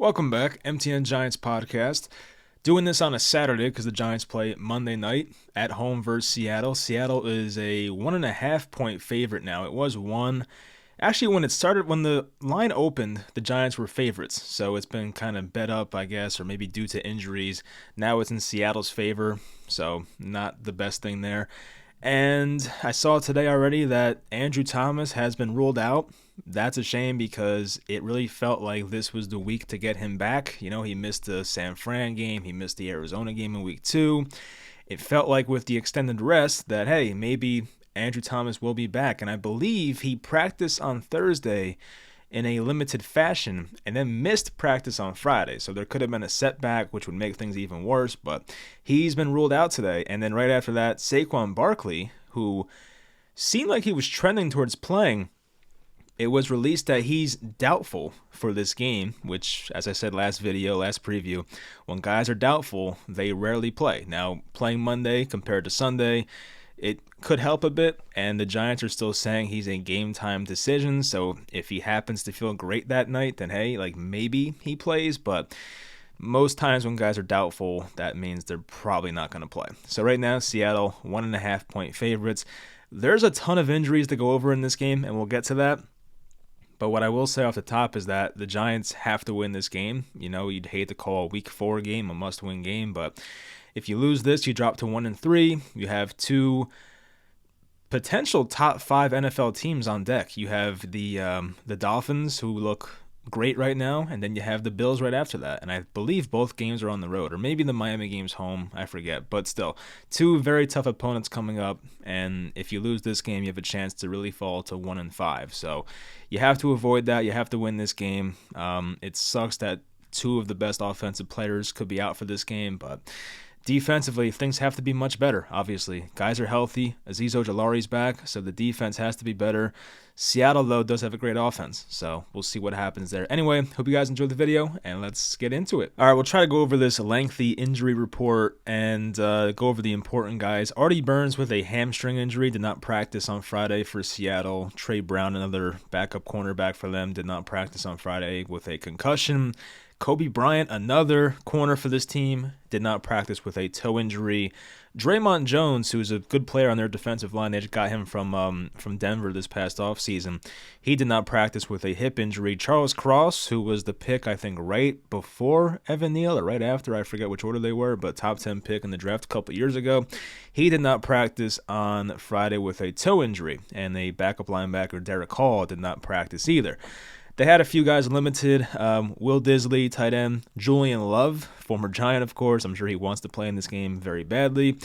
Welcome back, MTN Giants podcast. Doing this on a Saturday because the Giants play Monday night at home versus Seattle. Seattle is a 1.5 point favorite now. It was one. Actually, when the line opened, the Giants were favorites. So it's been kind of bet up, I guess, or maybe due to injuries. Now it's in Seattle's favor, so not the best thing there. And I saw today already that Andrew Thomas has been ruled out. That's a shame because it really felt like this was the week to get him back. You know, he missed the San Fran game. He missed the Arizona game in week 2. It felt like with the extended rest that, hey, maybe Andrew Thomas will be back. And I believe he practiced on Thursday in a limited fashion and then missed practice on Friday. So there could have been a setback, which would make things even worse. But he's been ruled out today. And then right after that, Saquon Barkley, who seemed like he was trending towards playing, it was released that he's doubtful for this game, which, as I said last preview, when guys are doubtful, they rarely play. Now, playing Monday compared to Sunday, it could help a bit, and the Giants are still saying he's a game-time decision, so if he happens to feel great that night, then hey, maybe he plays, but most times when guys are doubtful, that means they're probably not going to play. So right now, Seattle, 1.5 point favorites. There's a ton of injuries to go over in this game, and we'll get to that. But what I will say off the top is that the Giants have to win this game. You know, you'd hate to call a Week 4 game a must-win game, but if you lose this, you drop to 1-3. You have two potential top 5 NFL teams on deck. You have the Dolphins, who look great right now, and then you have the Bills right after that. And I believe both games are on the road, or maybe the Miami game's home. I forget. But still, two very tough opponents coming up, and if you lose this game, you have a chance to really fall to 1-5. So you have to avoid that. You have to win this game. It sucks that two of the best offensive players could be out for this game, but defensively, things have to be much better, obviously. Guys are healthy. Azeez Ojulari's back, so the defense has to be better. Seattle, though, does have a great offense, so we'll see what happens there. Anyway, hope you guys enjoyed the video, and let's get into it. All right, we'll try to go over this lengthy injury report and go over the important guys. Artie Burns with a hamstring injury did not practice on Friday for Seattle. Trey Brown, another backup cornerback for them, did not practice on Friday with a concussion. Kobe Bryant, another corner for this team, did not practice with a toe injury. Draymond Jones, who's a good player on their defensive line, they just got him from Denver this past offseason. He did not practice with a hip injury. Charles Cross, who was the pick, I think, right before Evan Neal or right after, I forget which order they were, but top 10 pick in the draft a couple years ago. He did not practice on Friday with a toe injury, and the backup linebacker, Derek Hall, did not practice either. They had a few guys limited. Will Disley, tight end. Julian Love, former Giant, of course. I'm sure he wants to play in this game very badly.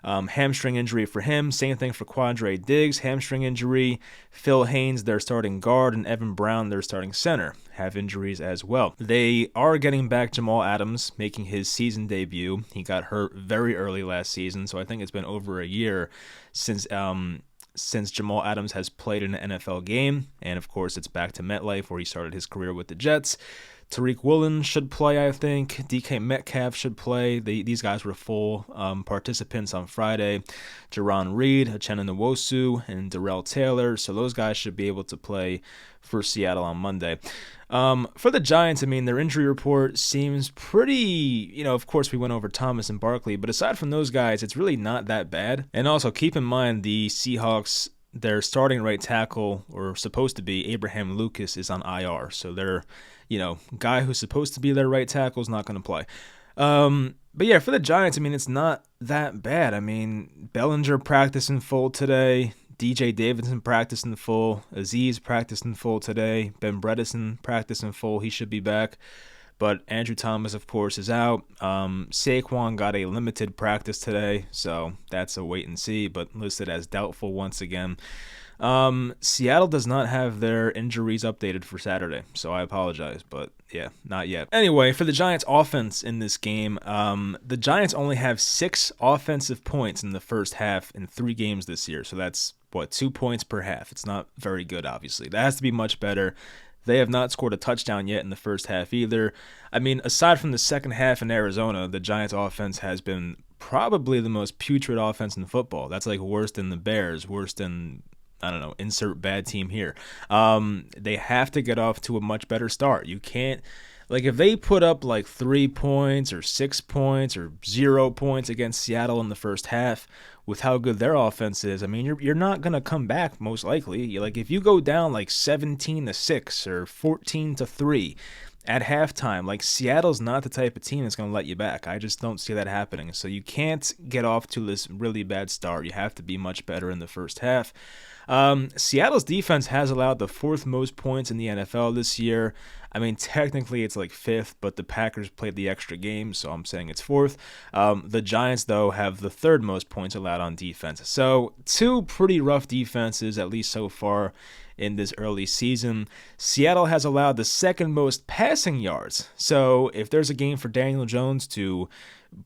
Hamstring injury for him. Same thing for Quandre Diggs. Hamstring injury. Phil Haynes, their starting guard, and Evan Brown, their starting center, have injuries as well. They are getting back Jamal Adams, making his season debut. He got hurt very early last season, so I think it's been over a year since Jamal Adams has played in an NFL game, and of course it's back to MetLife where he started his career with the Jets. Tariq Woolen should play, I think. DK Metcalf should play. These guys were full participants on Friday. Jaron Reed, Uchenna Nwosu, and Darrell Taylor, so those guys should be able to play for Seattle on Monday. For the Giants, I mean, their injury report seems pretty, of course we went over Thomas and Barkley, but aside from those guys, it's really not that bad. And also keep in mind the Seahawks, their starting right tackle, or supposed to be, Abraham Lucas, is on IR. So their, guy who's supposed to be their right tackle is not going to play. But yeah, for the Giants, I mean, it's not that bad. I mean, Bellinger practiced in full today. DJ Davidson practiced in full. Azeez practiced in full today. Ben Bredesen practiced in full. He should be back. But Andrew Thomas, of course, is out. Saquon got a limited practice today, so that's a wait and see, but listed as doubtful once again. Seattle does not have their injuries updated for Saturday, so I apologize, but yeah, not yet. Anyway, for the Giants offense in this game, the Giants only have 6 offensive points in the first half in 3 games this year, so that's, 2 points per half. It's not very good, obviously. That has to be much better. They have not scored a touchdown yet in the first half either. I mean, aside from the second half in Arizona, the Giants offense has been probably the most putrid offense in football. That's like worse than the Bears, worse than, I don't know, insert bad team here. They have to get off to a much better start. You can't Like if they put up like 3 points or 6 points or 0 points against Seattle in the first half with how good their offense is, I mean you're not gonna come back most likely. Like if you go down like 17-6 or 14-3 at halftime, like Seattle's not the type of team that's going to let you back. I just don't see that happening. So you can't get off to this really bad start. You have to be much better in the first half. Seattle's defense has allowed the fourth most points in the NFL this year. I mean, technically it's like fifth, but the Packers played the extra game, so I'm saying it's fourth. The Giants, though, have the third most points allowed on defense. So two pretty rough defenses, at least so far in this early season. Seattle has allowed the second most passing yards. So if there's a game for Daniel Jones to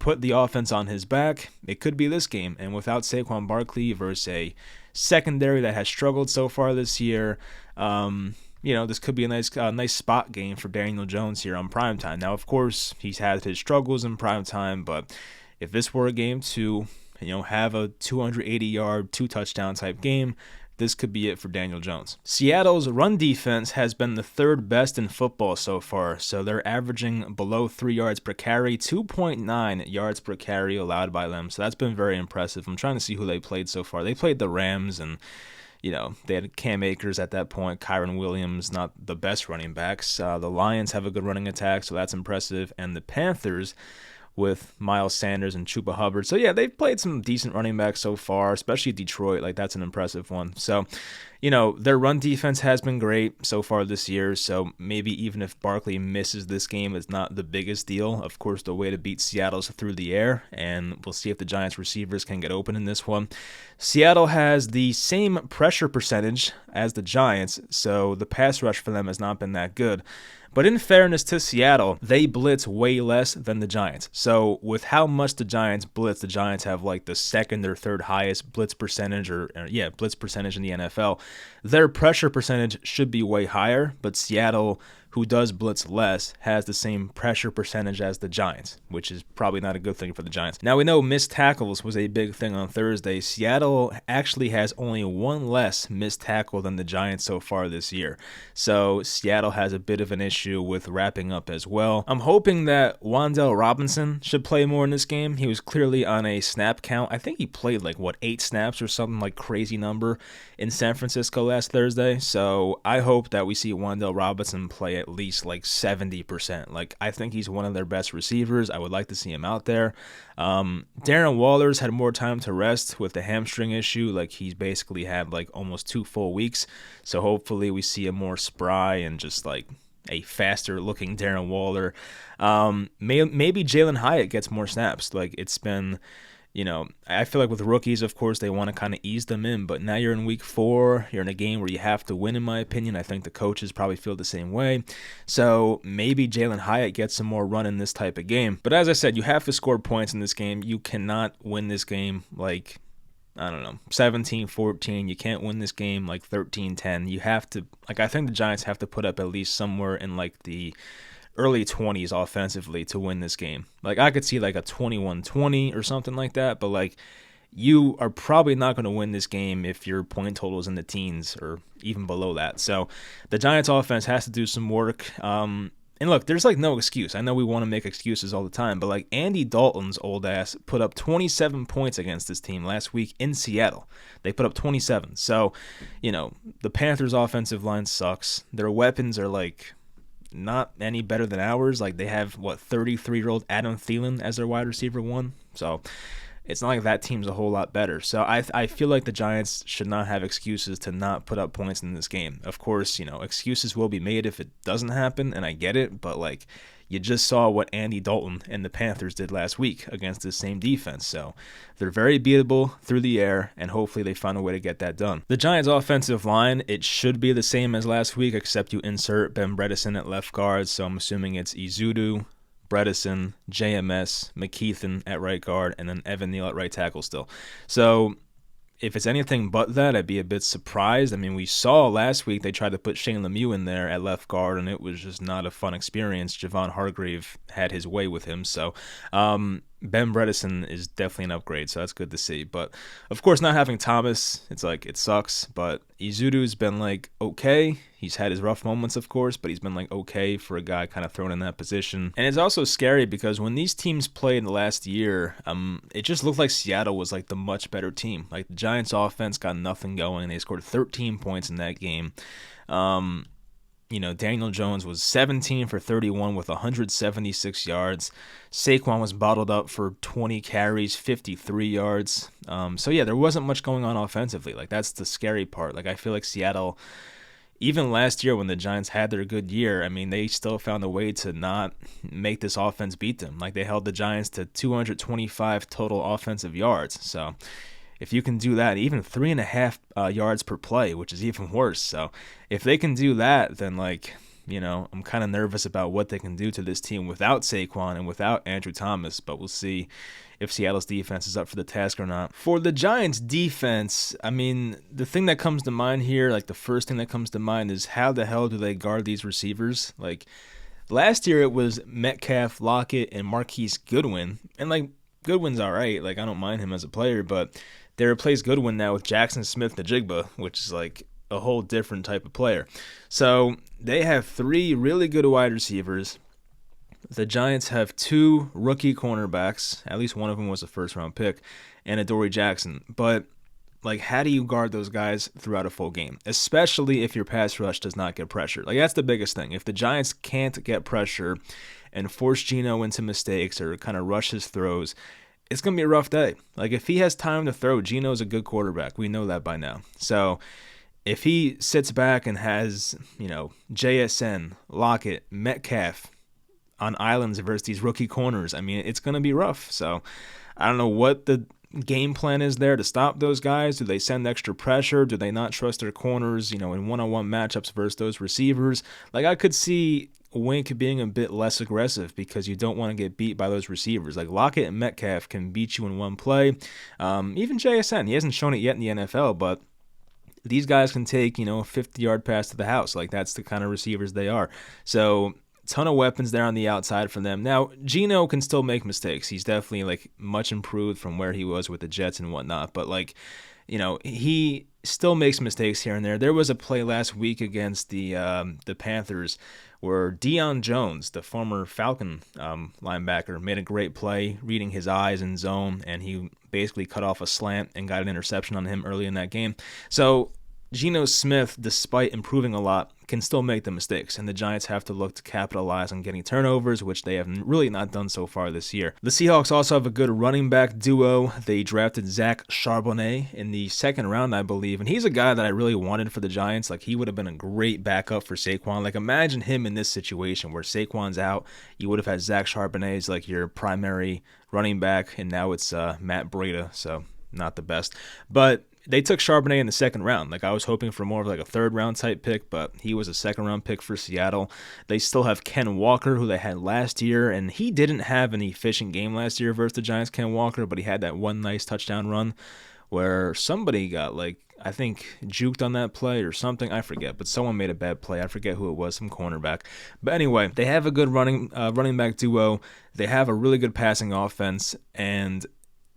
put the offense on his back, it could be this game. And without Saquon Barkley versus a secondary that has struggled so far this year, this could be a nice spot game for Daniel Jones here on primetime. Now, of course, he's had his struggles in primetime, but if this were a game to, have a 280-yard, 2-touchdown type game, this could be it for Daniel Jones. Seattle's run defense has been the third best in football so far, so they're averaging below 3 yards per carry, 2.9 yards per carry allowed by them, so that's been very impressive. I'm trying to see who they played so far. They played the Rams, and they had Cam Akers at that point, Kyron Williams, not the best running backs. The Lions have a good running attack, so that's impressive, and the Panthers with Miles Sanders and Chuba Hubbard. So, yeah, they've played some decent running backs so far, especially Detroit. Like, that's an impressive one. So, their run defense has been great so far this year. So, maybe even if Barkley misses this game, it's not the biggest deal. Of course, the way to beat Seattle is through the air, and we'll see if the Giants receivers can get open in this one. Seattle has the same pressure percentage as the Giants, so the pass rush for them has not been that good. But in fairness to Seattle, they blitz way less than the Giants. So with how much the Giants blitz, the Giants have like the second or third highest blitz percentage blitz percentage in the NFL. Their pressure percentage should be way higher, but Seattle, who does blitz less, has the same pressure percentage as the Giants, which is probably not a good thing for the Giants. Now, we know missed tackles was a big thing on Thursday. Seattle actually has only one less missed tackle than the Giants so far this year. So Seattle has a bit of an issue with wrapping up as well. I'm hoping that Wan'Dale Robinson should play more in this game. He was clearly on a snap count. I think he played 8 snaps or something like crazy number in San Francisco last Thursday. So I hope that we see Wan'Dale Robinson play at least 70%. I think he's one of their best receivers. I would like to see him out there. Darren Waller's had more time to rest with the hamstring issue. He's basically had almost 2 full weeks. So hopefully we see a more spry and just a faster looking Darren Waller. Maybe Jalen Hyatt gets more snaps. It's been, I feel like with rookies, of course, they want to kind of ease them in, but now you're in week 4, you're in a game where you have to win, in my opinion. I think the coaches probably feel the same way. So maybe Jalen Hyatt gets some more run in this type of game. But as I said, you have to score points in this game. You cannot win this game 17-14. You can't win this game 13-10. You have to, I think the Giants have to put up at least somewhere in the early 20s offensively to win this game. I could see a 21-20 or something like that, but you are probably not going to win this game if your point total is in the teens or even below that. So the Giants offense has to do some work. And look, there's no excuse. I know we want to make excuses all the time, but Andy Dalton's old ass put up 27 points against this team last week in Seattle. They put up 27. So, the Panthers' offensive line sucks. Their weapons are not any better than ours. They have 33-year-old Adam Thielen as their wide receiver 1. So it's not like that team's a whole lot better. So I feel like the Giants should not have excuses to not put up points in this game. Of course, excuses will be made if it doesn't happen, and I get it, but you just saw what Andy Dalton and the Panthers did last week against this same defense. So they're very beatable through the air, and hopefully they find a way to get that done. The Giants' offensive line, it should be the same as last week, except you insert Ben Bredeson at left guard. So I'm assuming it's Izudu, Bredeson, JMS, McKeithen at right guard, and then Evan Neal at right tackle still. So if it's anything but that, I'd be a bit surprised. I mean, we saw last week they tried to put Shane Lemieux in there at left guard, and it was just not a fun experience. Javon Hargrave had his way with him. So Ben Bredesen is definitely an upgrade, so that's good to see. But of course, not having Thomas, it's like it sucks. But Izudu's been like okay. He's had his rough moments, of course, but he's been like okay for a guy kind of thrown in that position. And it's also scary because when these teams played last year, it just looked like Seattle was like the much better team. Like the Giants' offense got nothing going. They scored 13 points in that game. Daniel Jones was 17 for 31 with 176 yards. Saquon was bottled up for 20 carries, 53 yards. There wasn't much going on offensively. Like, that's the scary part. Like, I feel like Seattle, even last year when the Giants had their good year, I mean, they still found a way to not make this offense beat them. Like, they held the Giants to 225 total offensive yards. So if you can do that, even 3.5 yards per play, which is even worse. So if they can do that, then I'm kind of nervous about what they can do to this team without Saquon and without Andrew Thomas, but we'll see if Seattle's defense is up for the task or not. For the Giants defense, I mean, the thing that comes to mind here, like the first thing that comes to mind is how the hell do they guard these receivers? Like last year it was Metcalf, Lockett, and Marquise Goodwin, and like Goodwin's all right. Like I don't mind him as a player, but they replace Goodwin now with Jackson Smith-Njigba, which is like a whole different type of player. So they have 3 really good wide receivers. The Giants have 2 rookie cornerbacks. At least one of them was a first-round pick, and Adoree Jackson. But like, how do you guard those guys throughout a full game, especially if your pass rush does not get pressure? Like, that's the biggest thing. If the Giants can't get pressure and force Geno into mistakes or kind of rush his throws, it's going to be a rough day. Like, if he has time to throw, Geno's a good quarterback. We know that by now. So if he sits back and has, JSN, Lockett, Metcalf on islands versus these rookie corners, I mean, it's going to be rough. So I don't know what the game plan is there to stop those guys. Do they send extra pressure? Do they not trust their corners, in one-on-one matchups versus those receivers? Like, I could see Wink being a bit less aggressive because you don't want to get beat by those receivers. Like Lockett and Metcalf can beat you in one play. Even JSN, he hasn't shown it yet in the NFL, but these guys can take, a 50-yard pass to the house. Like, that's the kind of receivers they are. So ton of weapons there on the outside for them. Now, Geno can still make mistakes. He's definitely like much improved from where he was with the Jets and whatnot, but he still makes mistakes here and there. There was a play last week against the Panthers where Deion Jones, the former Falcon linebacker, made a great play reading his eyes in zone, and he basically cut off a slant and got an interception on him early in that game. So Geno Smith, despite improving a lot, can still make the mistakes, and the Giants have to look to capitalize on getting turnovers, which they have really not done so far this year. The Seahawks also have a good running back duo. They drafted Zach Charbonnet in the second round, I believe, and he's a guy that I really wanted for the Giants. Like, he would have been a great backup for Saquon. Like, imagine him in this situation where Saquon's out. You would have had Zach Charbonnet as like your primary running back, and now it's Matt Breida, so not the best. But they took Charbonnet in the second round. Like, I was hoping for more of like a third round type pick, but he was a second round pick for Seattle. They still have Ken Walker, who they had last year, and he didn't have an efficient game last year versus the Giants, Ken Walker, but he had that one nice touchdown run where somebody got I think juked on that play or something. I forget, but someone made a bad play. I forget who it was, some cornerback. But anyway, they have a good running back duo. They have a really good passing offense, and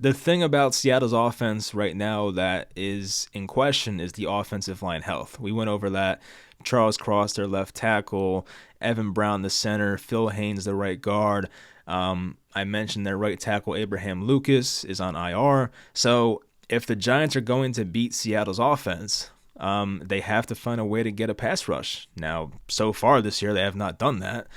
the thing about Seattle's offense right now that is in question is the offensive line health. We went over that. Charles Cross, their left tackle, Evan Brown, the center, Phil Haynes, the right guard. I mentioned their right tackle, Abraham Lucas, is on IR. So if the Giants are going to beat Seattle's offense, they have to find a way to get a pass rush. Now, so far this year, they have not done that.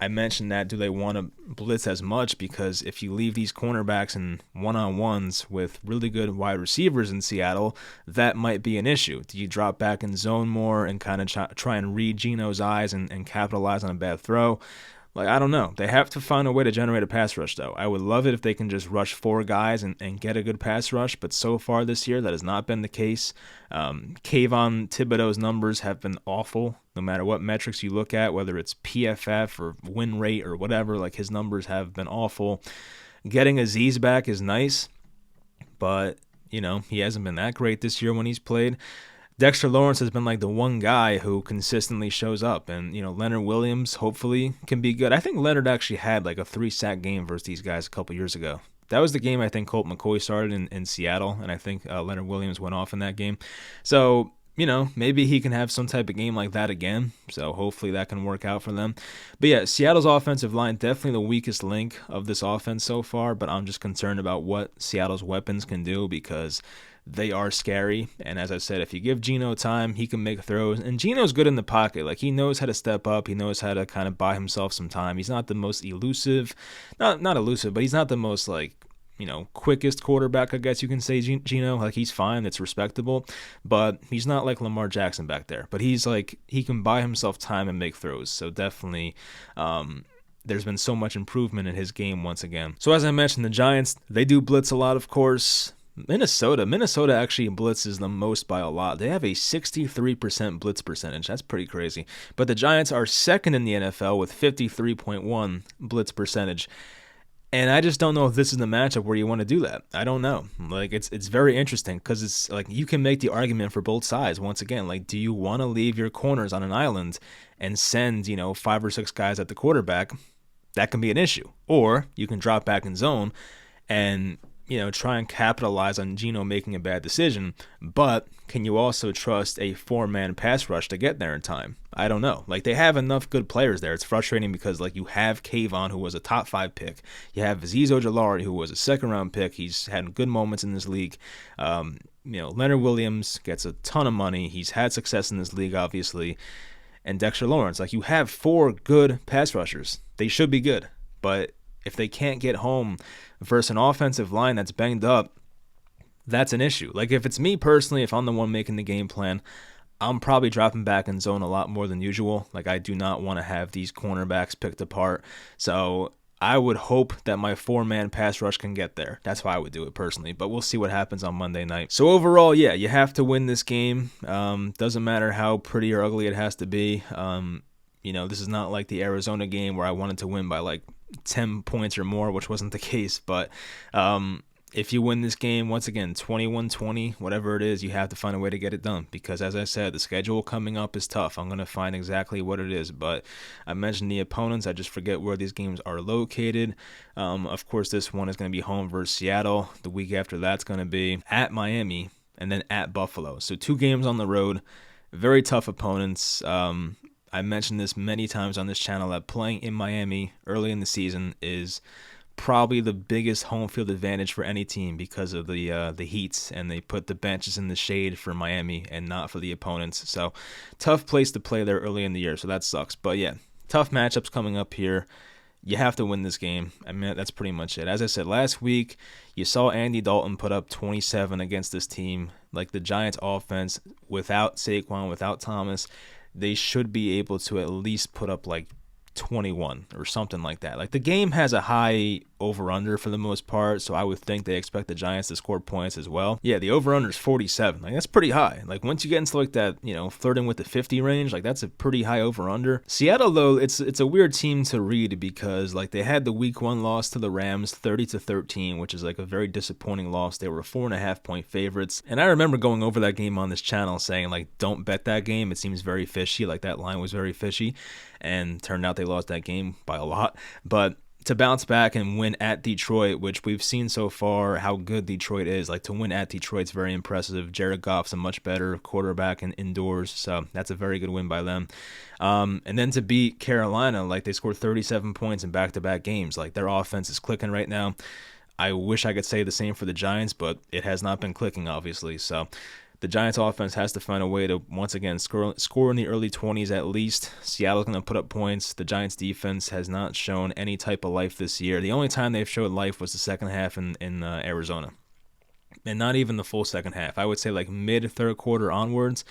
I mentioned that, do they want to blitz as much? Because if you leave these cornerbacks in one-on-ones with really good wide receivers in Seattle, that might be an issue. Do you drop back in zone more and kind of try and read Geno's eyes and capitalize on a bad throw? Like, I don't know. They have to find a way to generate a pass rush, though. I would love it if they can just rush 4 guys and get a good pass rush, but so far this year, that has not been the case. Kayvon Thibodeau's numbers have been awful, no matter what metrics you look at, whether it's PFF or win rate or whatever. Like, his numbers have been awful. Getting Aziz back is nice, but, he hasn't been that great this year when he's played. Dexter Lawrence has been like the one guy who consistently shows up, and Leonard Williams hopefully can be good. I think Leonard actually had like a 3-sack game versus these guys a couple years ago. That was the game I think Colt McCoy started in Seattle, and I think Leonard Williams went off in that game. So, maybe he can have some type of game like that again. So hopefully that can work out for them. But yeah, Seattle's offensive line, definitely the weakest link of this offense so far, but I'm just concerned about what Seattle's weapons can do because they are scary. And as I said, if you give Geno time, he can make throws. And Geno's good in the pocket. Like, he knows how to step up. He knows how to kind of buy himself some time. He's not the most elusive. Not elusive, but he's not the most, like, quickest quarterback, I guess you can say, Geno. Like, he's fine. It's respectable. But he's not like Lamar Jackson back there. But he's like, he can buy himself time and make throws. So definitely, there's been so much improvement in his game once again. So as I mentioned, the Giants, they do blitz a lot, of course. Minnesota actually blitzes the most by a lot. They have a 63% blitz percentage. That's pretty crazy. But the Giants are second in the NFL with 53.1 blitz percentage. And I just don't know if this is the matchup where you want to do that. I don't know. Like, it's very interesting because it's like you can make the argument for both sides. Once again, like, do you want to leave your corners on an island and send, 5 or 6 guys at the quarterback? That can be an issue. Or you can drop back in zone and try and capitalize on Geno making a bad decision, but can you also trust a 4-man pass rush to get there in time? I don't know. Like, they have enough good players there. It's frustrating because, like, you have Kayvon, who was a top 5 pick. You have Azeez Ojulari, who was a second-round pick. He's had good moments in this league. Leonard Williams gets a ton of money. He's had success in this league, obviously. And Dexter Lawrence. Like, you have 4 good pass rushers. They should be good, but if they can't get home versus an offensive line that's banged up, that's an issue. Like, if it's me personally, if I'm the one making the game plan, I'm probably dropping back in zone a lot more than usual. Like, I do not want to have these cornerbacks picked apart. So I would hope that my 4-man pass rush can get there. That's how I would do it personally, but we'll see what happens on Monday night. So overall, yeah, you have to win this game. Doesn't matter how pretty or ugly it has to be. This is not like the Arizona game where I wanted to win by like 10 points or more, which wasn't the case. But if you win this game, once again, 21-20, whatever it is, you have to find a way to get it done. Because as I said, the schedule coming up is tough. I'm going to find exactly what it is. But I mentioned the opponents. I just forget where these games are located. Of course, this one is going to be home versus Seattle. The week after that's going to be at Miami and then at Buffalo. So 2 games on the road. Very tough opponents. I mentioned this many times on this channel that playing in Miami early in the season is probably the biggest home field advantage for any team because of the heats, and they put the benches in the shade for Miami and not for the opponents. So tough place to play there early in the year, so that sucks. But yeah, tough matchups coming up here. You have to win this game. I mean, that's pretty much it. As I said, last week, you saw Andy Dalton put up 27 against this team. Like, the Giants offense, without Saquon, without Thomas, they should be able to at least put up like 21 or something like that. Like, the game has a high over-under for the most part, so I would think they expect the Giants to score points as well. Yeah, the over-under is 47. Like, that's pretty high. Like, once you get into like that, flirting with the 50 range, like, that's a pretty high over-under. Seattle, though, it's a weird team to read because, like, they had the week 1 loss to the Rams 30-13, which is like a very disappointing loss. They were 4.5-point favorites, and I remember going over that game on this channel saying, like, don't bet that game. It seems very fishy. Like, that line was very fishy, and turned out they lost that game by a lot. But to bounce back and win at Detroit, which we've seen so far how good Detroit is, like, to win at Detroit's very impressive. Jared Goff's a much better quarterback indoors, so that's a very good win by them. And then to beat Carolina, like, they scored 37 points in back-to-back games. Like, their offense is clicking right now. I wish I could say the same for the Giants, but it has not been clicking, obviously. So the Giants offense has to find a way to, once again, score in the early 20s at least. Seattle's going to put up points. The Giants defense has not shown any type of life this year. The only time they've showed life was the second half in Arizona. And not even the full second half. I would say like mid-third quarter onwards,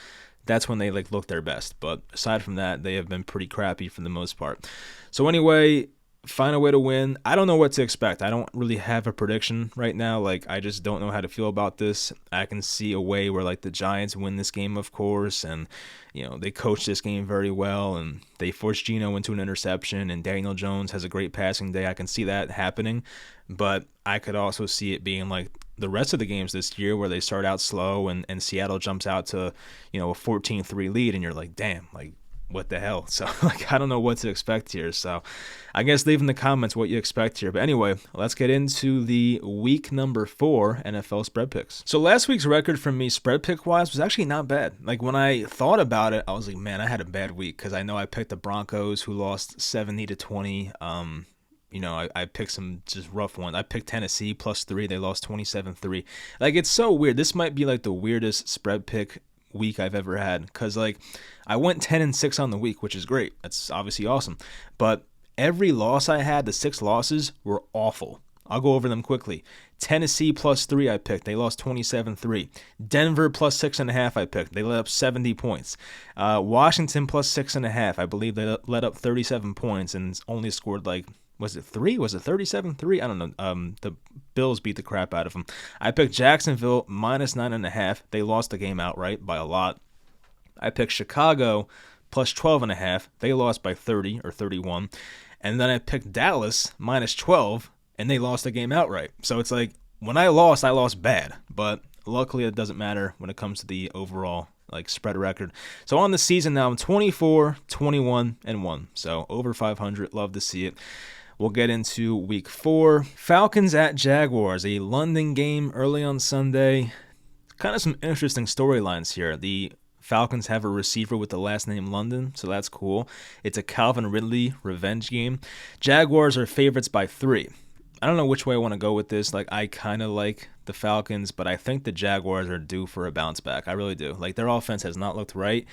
that's when they like look their best. But aside from that, they have been pretty crappy for the most part. So anyway, find a way to win. I don't know what to expect. I don't really have a prediction right now. Like, I just don't know how to feel about this. I can see a way where, like, the Giants win this game, of course, and, they coach this game very well, and they force Geno into an interception, and Daniel Jones has a great passing day. I can see that happening, but I could also see it being like the rest of the games this year where they start out slow and Seattle jumps out to, a 14-3 lead, and you're like, damn, like, what the hell? So, like, I don't know what to expect here. So, I guess leave in the comments what you expect here. But anyway, let's get into the week number 4 NFL spread picks. So, last week's record for me spread pick wise was actually not bad. Like, when I thought about it, I was like, man, I had a bad week because I know I picked the Broncos who lost 70-20. I picked some just rough ones. I picked Tennessee +3. They lost 27-3. Like, it's so weird. This might be like the weirdest spread pick week I've ever had, because like I went 10-6 on the week, which is great. That's obviously awesome, but every loss I had, the 6 losses, were awful. I'll go over them quickly. Tennessee +3 I picked. They lost 27-3. Denver +6.5 I picked. They let up 70 points. Washington +6.5. I believe they let up 37 points and only scored like, was it 3? Was it 37-3? I don't know. The Bills beat the crap out of them. I picked Jacksonville -9.5. They lost the game outright by a lot. I picked Chicago +12.5. They lost by 30 or 31. And then I picked Dallas -12, and they lost the game outright. So it's like, when I lost bad. But luckily it doesn't matter when it comes to the overall like spread record. So on the season now, I'm 24-21-1. So over 500. Love to see it. We'll get into week 4. Falcons at Jaguars, a London game early on Sunday. Kind of some interesting storylines here. The Falcons have a receiver with the last name London, so that's cool. It's a Calvin Ridley revenge game. Jaguars are favorites by 3. I don't know which way I want to go with this. Like, I kind of like the Falcons, but I think the Jaguars are due for a bounce back. I really do. Like, their offense has not looked right.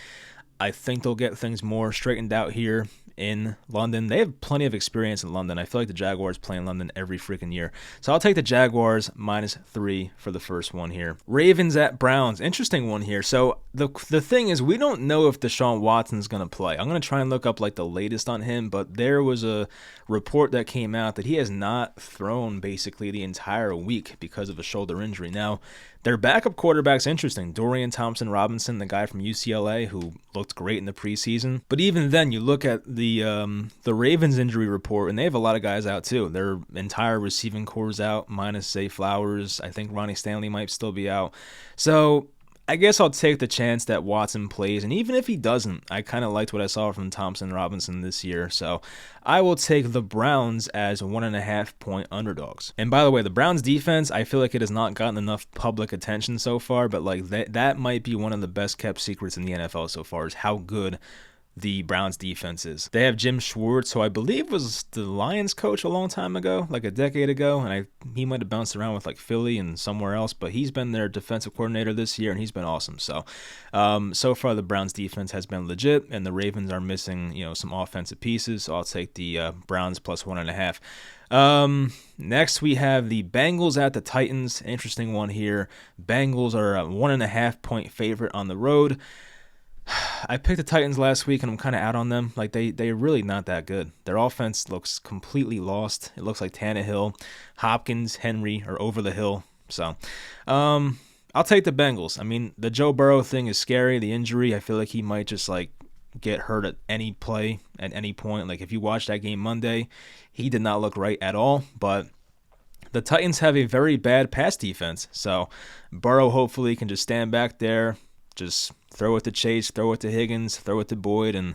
I think they'll get things more straightened out here in London. They have plenty of experience in London. I feel like the Jaguars play in London every freaking year. So I'll take the Jaguars -3 for the first one here. Ravens at Browns. Interesting one here. So the thing is, we don't know if Deshaun Watson's going to play. I'm going to try and look up like the latest on him, but there was a report that came out that he has not thrown basically the entire week because of a shoulder injury. Now, their backup quarterback's interesting. Dorian Thompson-Robinson, the guy from UCLA who looked great in the preseason. But even then, you look at the Ravens injury report, and they have a lot of guys out too. Their entire receiving core is out, minus Zay Flowers. I think Ronnie Stanley might still be out. So I guess I'll take the chance that Watson plays, and even if he doesn't, I kind of liked what I saw from Thompson-Robinson this year, so I will take the Browns as 1.5-point underdogs. And by the way, the Browns defense, I feel like it has not gotten enough public attention so far, but like that might be one of the best kept secrets in the NFL so far, is how good the Browns defense is. They have Jim Schwartz, who I believe was the Lions coach a long time ago, like a decade ago, and he might have bounced around with like Philly and somewhere else, but he's been their defensive coordinator this year, and he's been awesome. So, so far the Browns defense has been legit, and the Ravens are missing, some offensive pieces. So I'll take the Browns +1.5. Next we have the Bengals at the Titans. Interesting one here. Bengals are a 1.5-point favorite on the road. I picked the Titans last week, and I'm kind of out on them. Like, they're really not that good. Their offense looks completely lost. It looks like Tannehill, Hopkins, Henry are over the hill. So, I'll take the Bengals. I mean, the Joe Burrow thing is scary. The injury, I feel like he might just, like, get hurt at any play, at any point. Like, if you watch that game Monday, he did not look right at all. But the Titans have a very bad pass defense. So, Burrow hopefully can just stand back there, just throw it to Chase, throw it to Higgins, throw it to Boyd, and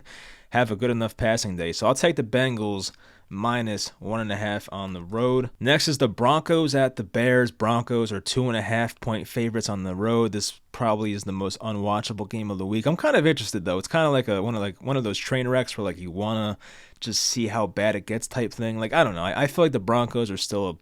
have a good enough passing day. So I'll take the Bengals -1.5 on the road. Next is the Broncos at the Bears. Broncos are 2.5-point favorites on the road. This probably is the most unwatchable game of the week. I'm kind of interested though. It's kind of like one of those train wrecks where like you wanna just see how bad it gets type thing. Like, I don't know. I feel like the Broncos are still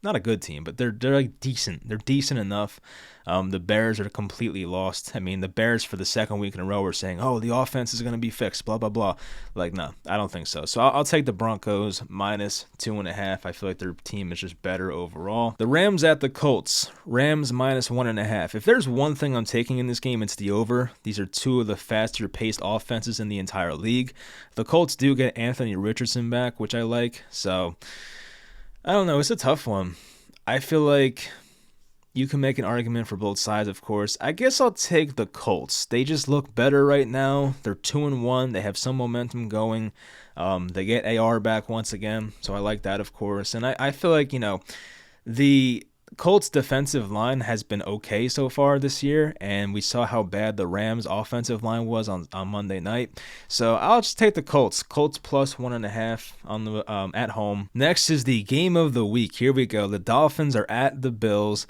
not a good team, but they're like decent. They're decent enough. The Bears are completely lost. I mean, the Bears for the second week in a row are saying, "Oh, the offense is going to be fixed." Blah blah blah. Like, no, I don't think so. So I'll take the Broncos minus 2.5. I feel like their team is just better overall. The Rams at the Colts. Rams minus 1.5. If there's one thing I'm taking in this game, it's the over. These are two of the faster paced offenses in the entire league. The Colts do get Anthony Richardson back, which I like. So I don't know. It's a tough one. I feel like you can make an argument for both sides, of course. I guess I'll take the Colts. They just look better right now. They're 2-1. They have some momentum going. They get AR back once again, so I like that, of course. And I feel like, the Colts defensive line has been okay so far this year, and we saw how bad the Rams offensive line was on Monday night. So I'll just take the Colts. Colts plus 1.5 on the at home. Next is the game of the week. Here we go. The Dolphins are at the Bills.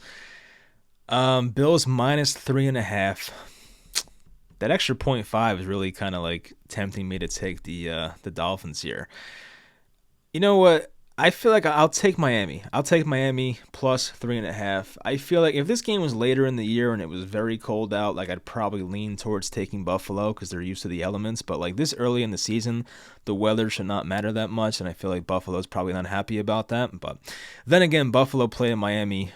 Bills minus 3.5. That extra 0.5 is really kind of like tempting me to take the Dolphins here. You know what? I feel like I'll take Miami. I'll take Miami plus 3.5. I feel like if this game was later in the year and it was very cold out, like I'd probably lean towards taking Buffalo because they're used to the elements. But like this early in the season, the weather should not matter that much, and I feel like Buffalo's probably not happy about that. But then again, Buffalo played in Miami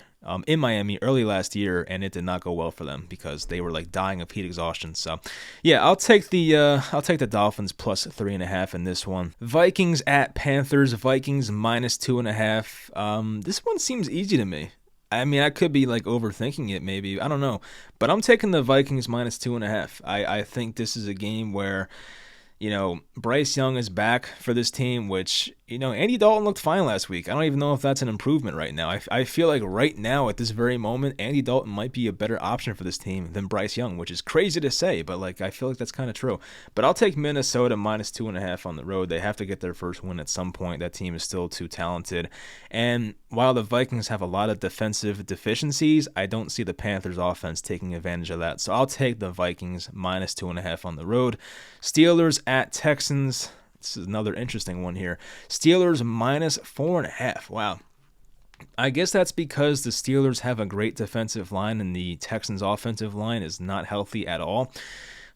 early last year, and it did not go well for them because they were like dying of heat exhaustion. So, yeah, I'll take the Dolphins plus 3.5 in this one. Vikings at Panthers. Vikings minus 2.5. This one seems easy to me. I mean, I could be like overthinking it, maybe. I don't know, but I'm taking the Vikings minus 2.5. I think this is a game where, Bryce Young is back for this team, which, Andy Dalton looked fine last week. I don't even know if that's an improvement right now. I feel like right now, at this very moment, Andy Dalton might be a better option for this team than Bryce Young, which is crazy to say, but like I feel like that's kind of true. But I'll take Minnesota minus 2.5 on the road. They have to get their first win at some point. That team is still too talented. And while the Vikings have a lot of defensive deficiencies, I don't see the Panthers offense taking advantage of that. So I'll take the Vikings minus 2.5 on the road. Steelers at Texans. This is another interesting one here. Steelers minus 4.5. Wow. I guess that's because the Steelers have a great defensive line and the Texans' offensive line is not healthy at all.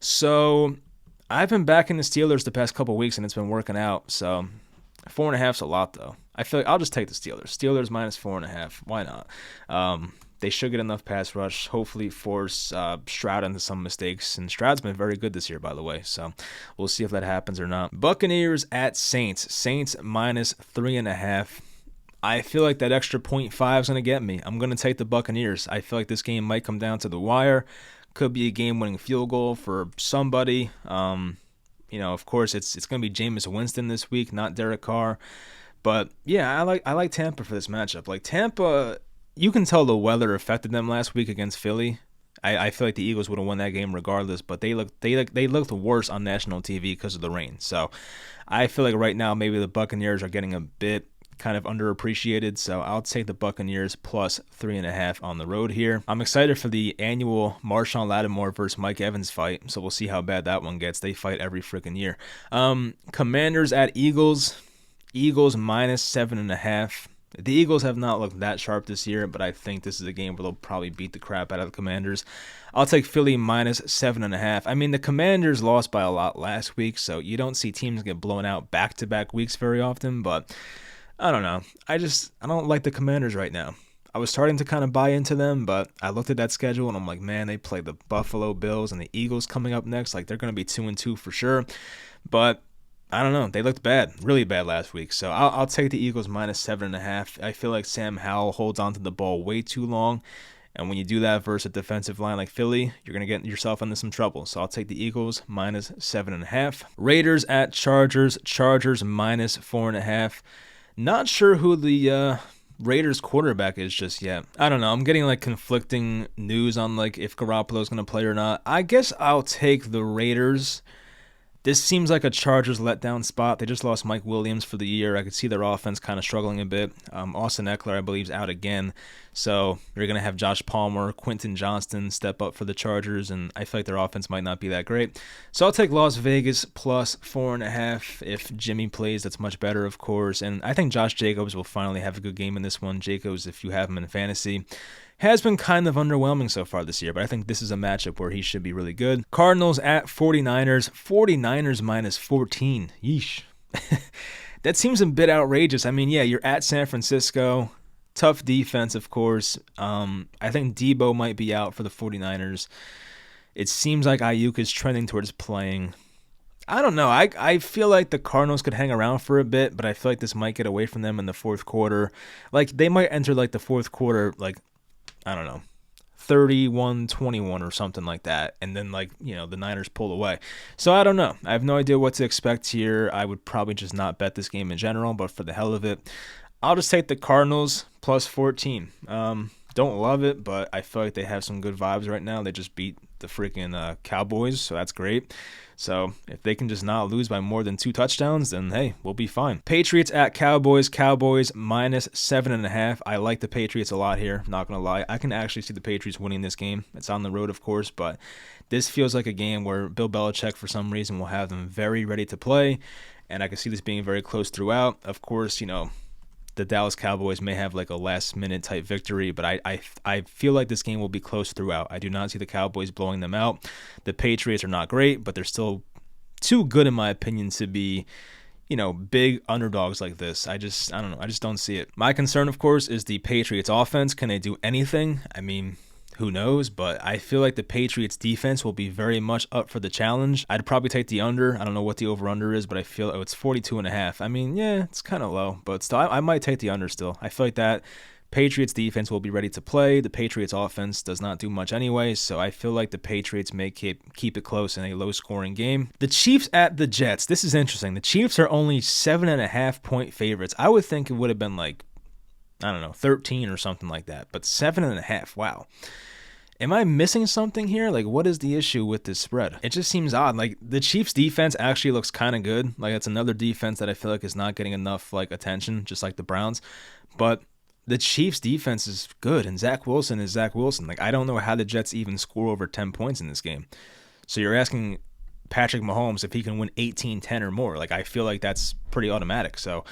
So I've been backing the Steelers the past couple weeks and it's been working out. So 4.5 is a lot, though. I feel like I'll just take the Steelers. Steelers minus 4.5. Why not? They should get enough pass rush, hopefully force Stroud into some mistakes. And Stroud's been very good this year, by the way. So we'll see if that happens or not. Buccaneers at Saints. Saints minus 3.5. I feel like that extra 0.5 is going to get me. I'm going to take the Buccaneers. I feel like this game might come down to the wire. Could be a game-winning field goal for somebody. Of course, it's going to be Jameis Winston this week, not Derek Carr. But yeah, I like Tampa for this matchup. Like Tampa, you can tell the weather affected them last week against Philly. I feel like the Eagles would have won that game regardless, but they looked worse on national TV because of the rain. So I feel like right now maybe the Buccaneers are getting a bit kind of underappreciated, so I'll take the Buccaneers plus 3.5 on the road here. I'm excited for the annual Marshawn Lattimore versus Mike Evans fight, so we'll see how bad that one gets. They fight every freaking year. Commanders at Eagles. Eagles minus 7.5. The Eagles have not looked that sharp this year, but I think this is a game where they'll probably beat the crap out of the Commanders. I'll take Philly minus 7.5. I mean, the Commanders lost by a lot last week, so you don't see teams get blown out back-to-back weeks very often, but I don't know. I don't like the Commanders right now. I was starting to kind of buy into them, but I looked at that schedule and I'm like, man, they play the Buffalo Bills and the Eagles coming up next. Like, they're going to be 2-2 for sure. But I don't know. They looked bad, really bad last week. So I'll take the Eagles minus 7.5. I feel like Sam Howell holds onto the ball way too long. And when you do that versus a defensive line like Philly, you're going to get yourself into some trouble. So I'll take the Eagles minus 7.5. Raiders at Chargers. Chargers minus 4.5. Not sure who the Raiders quarterback is just yet. I don't know. I'm getting like conflicting news on like if Garoppolo's going to play or not. I guess I'll take the Raiders. This seems like a Chargers letdown spot. They just lost Mike Williams for the year. I could see their offense kind of struggling a bit. Austin Eckler, I believe, is out again. So you're going to have Josh Palmer, Quentin Johnston step up for the Chargers, and I feel like their offense might not be that great. So I'll take Las Vegas plus 4.5. If Jimmy plays, that's much better, of course. And I think Josh Jacobs will finally have a good game in this one. Jacobs, if you have him in fantasy, has been kind of underwhelming so far this year, but I think this is a matchup where he should be really good. Cardinals at 49ers. 49ers minus 14. Yeesh. That seems a bit outrageous. I mean, yeah, you're at San Francisco. Tough defense, of course. I think Debo might be out for the 49ers. It seems like Ayuk is trending towards playing. I don't know. I feel like the Cardinals could hang around for a bit, but I feel like this might get away from them in the fourth quarter. Like, they might enter, like, the fourth quarter, like, I don't know, 31-21 or something like that. And then, like, you know, the Niners pull away. So I don't know. I have no idea what to expect here. I would probably just not bet this game in general, but for the hell of it, I'll just take the Cardinals plus 14. Don't love it, but I feel like they have some good vibes right now. They just beat the freaking Cowboys, so that's great. So if they can just not lose by more than 2 touchdowns, then hey, we'll be fine. Patriots at Cowboys. Cowboys minus 7.5. I like the Patriots a lot here, not going to lie. I can actually see the Patriots winning this game. It's on the road, of course, but this feels like a game where Bill Belichick, for some reason, will have them very ready to play, and I can see this being very close throughout. Of course, you know, the Dallas Cowboys may have like a last-minute type victory, but I feel like this game will be close throughout. I do not see the Cowboys blowing them out. The Patriots are not great, but they're still too good, in my opinion, to be, you know, big underdogs like this. I don't know. I just don't see it. My concern, of course, is the Patriots offense. Can they do anything? I mean, who knows? But I feel like the Patriots defense will be very much up for the challenge. I'd probably take the under. I don't know what the over-under is, but I feel it's 42.5. I mean, yeah, it's kind of low, but still, I might take the under still. I feel like that Patriots defense will be ready to play. The Patriots offense does not do much anyway, so I feel like the Patriots may keep it close in a low-scoring game. The Chiefs at the Jets. This is interesting. The Chiefs are only 7.5-point favorites. I would think it would have been like, I don't know, 13 or something like that, but 7.5. Wow. Am I missing something here? Like, what is the issue with this spread? It just seems odd. Like, the Chiefs defense actually looks kind of good. Like, it's another defense that I feel like is not getting enough, like, attention, just like the Browns. But the Chiefs defense is good, and Zach Wilson is Zach Wilson. Like, I don't know how the Jets even score over 10 points in this game. So you're asking Patrick Mahomes if he can win 18-10 or more. Like, I feel like that's pretty automatic. So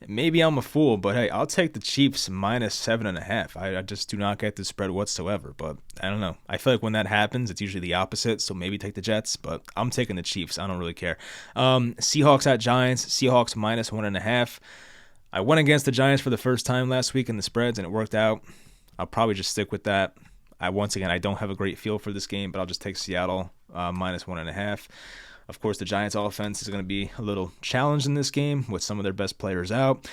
maybe I'm a fool, but hey, I'll take the Chiefs minus 7.5. I just do not get the spread whatsoever, but I don't know. I feel like when that happens, it's usually the opposite, so maybe take the Jets, but I'm taking the Chiefs. I don't really care. Seahawks at Giants. Seahawks minus 1.5. I went against the Giants for the first time last week in the spreads, and it worked out. I'll probably just stick with that. Once again, I don't have a great feel for this game, but I'll just take Seattle minus 1.5. Of course, the Giants' offense is going to be a little challenged in this game with some of their best players out.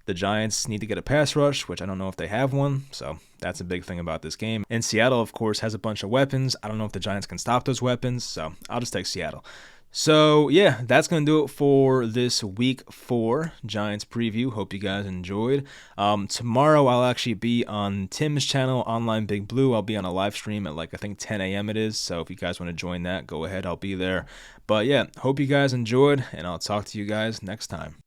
The Giants need to get a pass rush, which I don't know if they have one, so that's a big thing about this game. And Seattle, of course, has a bunch of weapons. I don't know if the Giants can stop those weapons, so I'll just take Seattle. So, yeah, that's going to do it for this Week 4 Giants preview. Hope you guys enjoyed. Tomorrow, I'll actually be on Tim's channel, Online Big Blue. I'll be on a live stream at, like, I think 10 a.m. it is. So if you guys want to join that, go ahead. I'll be there. But, yeah, hope you guys enjoyed, and I'll talk to you guys next time.